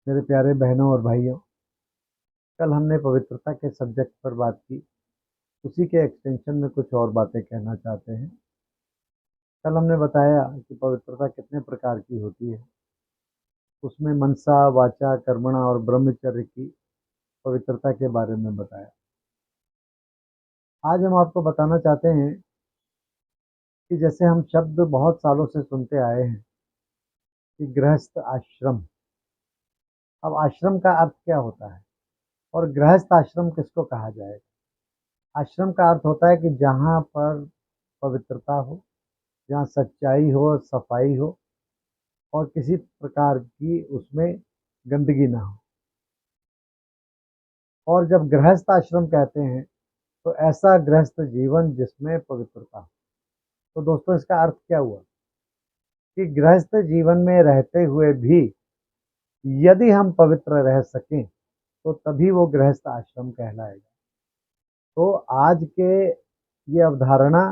मेरे प्यारे बहनों और भाइयों, कल हमने पवित्रता के सब्जेक्ट पर बात की। उसी के एक्सटेंशन में कुछ और बातें कहना चाहते हैं। कल हमने बताया कि पवित्रता कितने प्रकार की होती है। उसमें मनसा, वाचा, कर्मणा और ब्रह्मचर्य की पवित्रता के बारे में बताया। आज हम आपको बताना चाहते हैं कि जैसे हम शब्द बहुत सालों से सुनते आए हैं कि गृहस्थ आश्रम। अब आश्रम का अर्थ क्या होता है और गृहस्थ आश्रम किसको कहा जाएगा? आश्रम का अर्थ होता है कि जहाँ पर पवित्रता हो, जहाँ सच्चाई हो, सफाई हो और किसी प्रकार की उसमें गंदगी ना हो। और जब गृहस्थ आश्रम कहते हैं तो ऐसा गृहस्थ जीवन जिसमें पवित्रता हो। तो दोस्तों, इसका अर्थ क्या हुआ कि गृहस्थ जीवन में रहते हुए भी यदि हम पवित्र रह सकें तो तभी वो गृहस्थ आश्रम कहलाएगा। तो आज के ये अवधारणा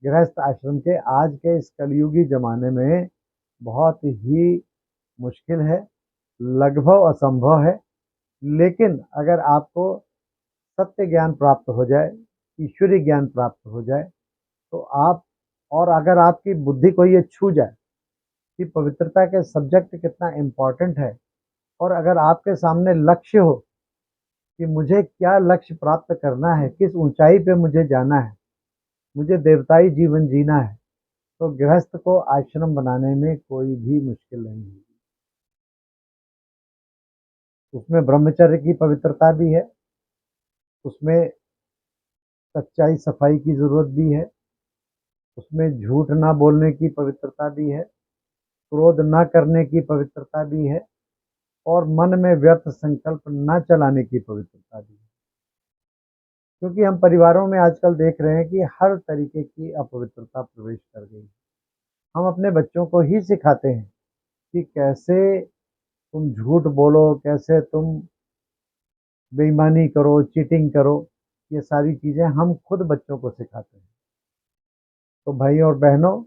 गृहस्थ आश्रम के आज के इस कलयुगी जमाने में बहुत ही मुश्किल है, लगभग असंभव है। लेकिन अगर आपको सत्य ज्ञान प्राप्त हो जाए, ईश्वरीय ज्ञान प्राप्त हो जाए, तो आप, और अगर आपकी बुद्धि को ये छू जाए कि पवित्रता के सब्जेक्ट कितना इम्पोर्टेंट है, और अगर आपके सामने लक्ष्य हो कि मुझे क्या लक्ष्य प्राप्त करना है, किस ऊंचाई पे मुझे जाना है, मुझे देवताई जीवन जीना है, तो गृहस्थ को आश्रम बनाने में कोई भी मुश्किल नहीं होगी। उसमें ब्रह्मचर्य की पवित्रता भी है, उसमें सच्चाई सफाई की जरूरत भी है, उसमें झूठ ना बोलने की पवित्रता भी है, क्रोध ना करने की पवित्रता भी है, और मन में व्यर्थ संकल्प ना चलाने की पवित्रता भी है। क्योंकि हम परिवारों में आजकल देख रहे हैं कि हर तरीके की अपवित्रता प्रवेश कर गई। हम अपने बच्चों को ही सिखाते हैं कि कैसे तुम झूठ बोलो, कैसे तुम बेईमानी करो, चीटिंग करो। ये सारी चीज़ें हम खुद बच्चों को सिखाते हैं। तो भाई और बहनों,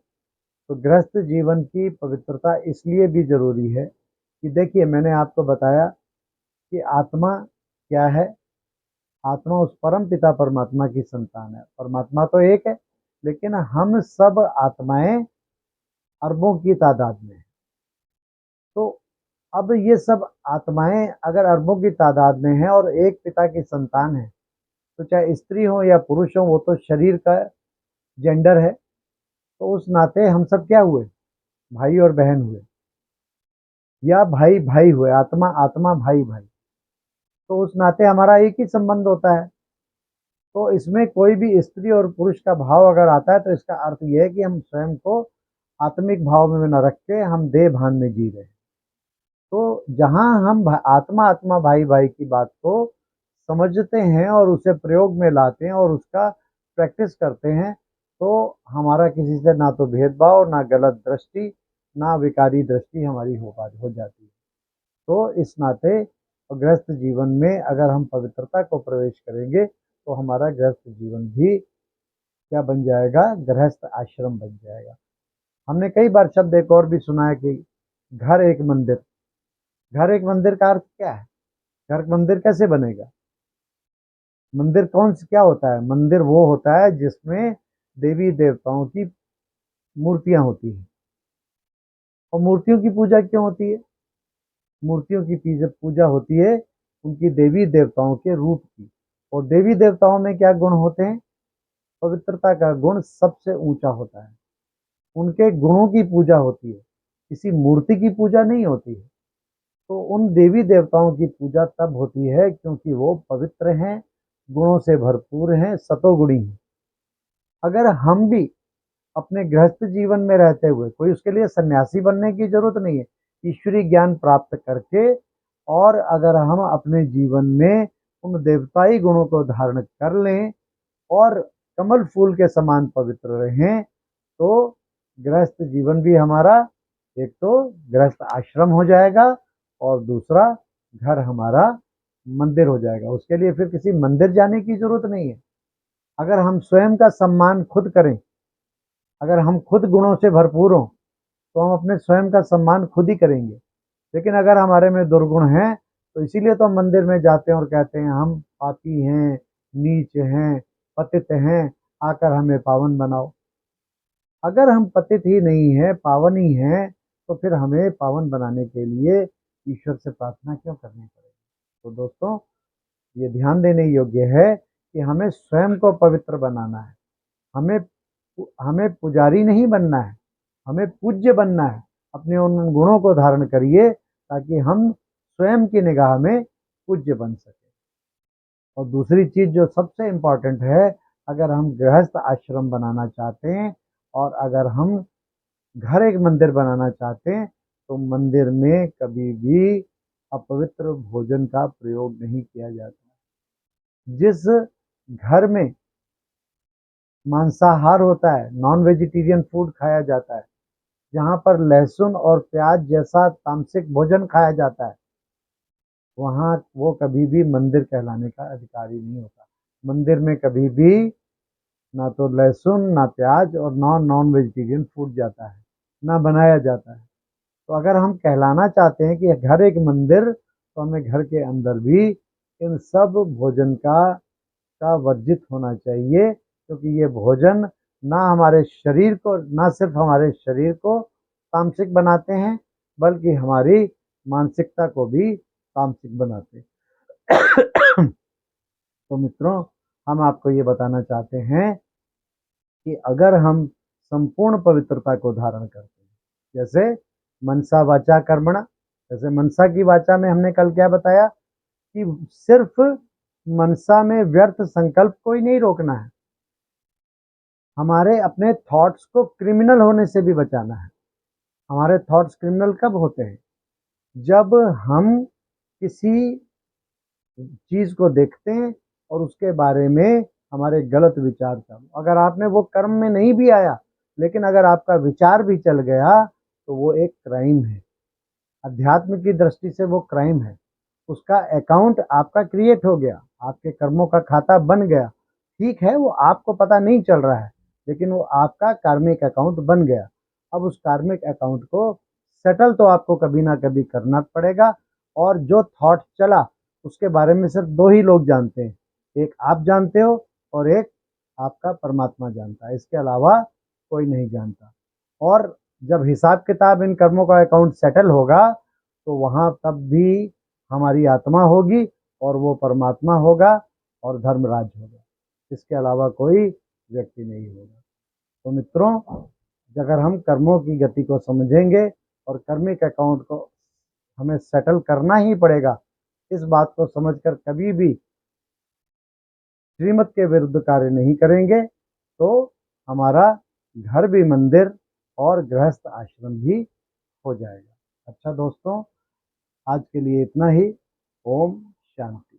तो गृहस्थ जीवन की पवित्रता इसलिए भी जरूरी है कि देखिए, मैंने आपको बताया कि आत्मा क्या है। आत्मा उस परम पिता परमात्मा की संतान है। परमात्मा तो एक है, लेकिन हम सब आत्माएं अरबों की तादाद में है। तो अब ये सब आत्माएं अगर अरबों की तादाद में है और एक पिता की संतान है, तो चाहे स्त्री हो या पुरुष हो, वो तो शरीर का जेंडर है। तो उस नाते हम सब क्या हुए? भाई और बहन हुए, या भाई भाई हुए, आत्मा आत्मा, भाई भाई। तो उस नाते हमारा एक ही संबंध होता है। तो इसमें कोई भी स्त्री और पुरुष का भाव अगर आता है तो इसका अर्थ यह है कि हम स्वयं को आत्मिक भाव में न रख के हम देह भान में जी रहे हैं। तो जहां हम आत्मा आत्मा भाई भाई की बात को समझते हैं और उसे प्रयोग में लाते हैं और उसका प्रैक्टिस करते हैं, तो हमारा किसी से ना तो भेदभाव, ना गलत दृष्टि, ना विकारी दृष्टि हमारी हो जाती है। तो इस नाते गृहस्थ जीवन में अगर हम पवित्रता को प्रवेश करेंगे तो हमारा गृहस्थ जीवन भी क्या बन जाएगा? गृहस्थ आश्रम बन जाएगा। हमने कई बार शब्द एक और भी सुना है कि घर एक मंदिर। घर एक मंदिर का अर्थ क्या है? घर मंदिर कैसे बनेगा? मंदिर कौन सा क्या होता है? मंदिर वो होता है जिसमें देवी देवताओं की मूर्तियां होती हैं। और मूर्तियों की पूजा क्यों होती है? मूर्तियों की पूजा होती है उनकी देवी देवताओं के रूप की। और देवी देवताओं में क्या गुण होते हैं? पवित्रता का गुण सबसे ऊंचा होता है। उनके गुणों की पूजा होती है, किसी मूर्ति की पूजा नहीं होती है। तो उन देवी देवताओं की पूजा तब होती है क्योंकि वो पवित्र हैं, गुणों से भरपूर हैं, सतोगुणी हैं। अगर हम भी अपने गृहस्थ जीवन में रहते हुए, कोई उसके लिए सन्यासी बनने की जरूरत नहीं है, ईश्वरीय ज्ञान प्राप्त करके, और अगर हम अपने जीवन में उन देवताई गुणों को धारण कर लें और कमल फूल के समान पवित्र रहें, तो गृहस्थ जीवन भी हमारा एक तो गृहस्थ आश्रम हो जाएगा और दूसरा घर हमारा मंदिर हो जाएगा। उसके लिए फिर किसी मंदिर जाने की जरूरत नहीं है। अगर हम स्वयं का सम्मान खुद करें, अगर हम खुद गुणों से भरपूर हों, तो हम अपने स्वयं का सम्मान खुद ही करेंगे। लेकिन अगर हमारे में दुर्गुण हैं तो इसीलिए तो हम मंदिर में जाते हैं और कहते हैं हम पापी हैं, नीच हैं, पतित हैं, आकर हमें पावन बनाओ। अगर हम पतित ही नहीं है, पावन ही हैं, तो फिर हमें पावन बनाने के लिए ईश्वर से प्रार्थना क्यों करनी पड़ेगी? तो दोस्तों, ये ध्यान देने योग्य है कि हमें स्वयं को पवित्र बनाना है। हमें हमें पुजारी नहीं बनना है, हमें पूज्य बनना है। अपने उन गुणों को धारण करिए ताकि हम स्वयं की निगाह में पूज्य बन सके। और दूसरी चीज जो सबसे इम्पोर्टेंट है, अगर हम गृहस्थ आश्रम बनाना चाहते हैं और अगर हम घर एक मंदिर बनाना चाहते हैं, तो मंदिर में कभी भी अपवित्र भोजन का प्रयोग नहीं किया जाता। जिस घर में मांसाहार होता है, नॉन वेजिटेरियन फूड खाया जाता है, जहाँ पर लहसुन और प्याज जैसा तामसिक भोजन खाया जाता है, वहाँ वो कभी भी मंदिर कहलाने का अधिकारी नहीं होता। मंदिर में कभी भी ना तो लहसुन, ना प्याज और ना नॉन वेजिटेरियन फूड जाता है, ना बनाया जाता है। तो अगर हम कहलाना चाहते हैं कि घर एक मंदिर, तो हमें घर के अंदर भी इन सब भोजन का वर्जित होना चाहिए, क्योंकि ये भोजन ना हमारे शरीर को, ना सिर्फ हमारे शरीर को तामसिक बनाते हैं, बल्कि हमारी मानसिकता को भी तामसिक बनाते हैं। तो मित्रों, हम आपको ये बताना चाहते हैं कि अगर हम संपूर्ण पवित्रता को धारण करते हैं, जैसे मनसा वाचा कर्मणा, जैसे मनसा की वाचा में हमने कल क्या बताया कि सिर्फ मनसा में व्यर्थ संकल्प को ही नहीं रोकना है, हमारे अपने थॉट्स को क्रिमिनल होने से भी बचाना है। हमारे थॉट्स क्रिमिनल कब होते हैं? जब हम किसी चीज को देखते हैं और उसके बारे में हमारे गलत विचार चालू, अगर आपने वो कर्म में नहीं भी आया, लेकिन अगर आपका विचार भी चल गया, तो वो एक क्राइम है। अध्यात्म की दृष्टि से वो क्राइम है। उसका अकाउंट आपका क्रिएट हो गया, आपके कर्मों का खाता बन गया। ठीक है, वो आपको पता नहीं चल रहा है, लेकिन वो आपका कार्मिक अकाउंट बन गया। अब उस कार्मिक अकाउंट को सेटल तो आपको कभी ना कभी करना पड़ेगा। और जो थॉट चला, उसके बारे में सिर्फ दो ही लोग जानते हैं, एक आप जानते हो और एक आपका परमात्मा जानता है। इसके अलावा कोई नहीं जानता। और जब हिसाब किताब इन कर्मों का अकाउंट सेटल होगा, तो वहाँ तब भी हमारी आत्मा होगी और वो परमात्मा होगा और धर्मराज होगा। इसके अलावा कोई व्यक्ति नहीं होगा। तो मित्रों, अगर हम कर्मों की गति को समझेंगे और कर्मिक अकाउंट को हमें सेटल करना ही पड़ेगा, इस बात को समझकर कभी भी श्रीमत के विरुद्ध कार्य नहीं करेंगे, तो हमारा घर भी मंदिर और गृहस्थ आश्रम भी हो जाएगा। अच्छा दोस्तों, आज के लिए इतना ही। ओम शांति।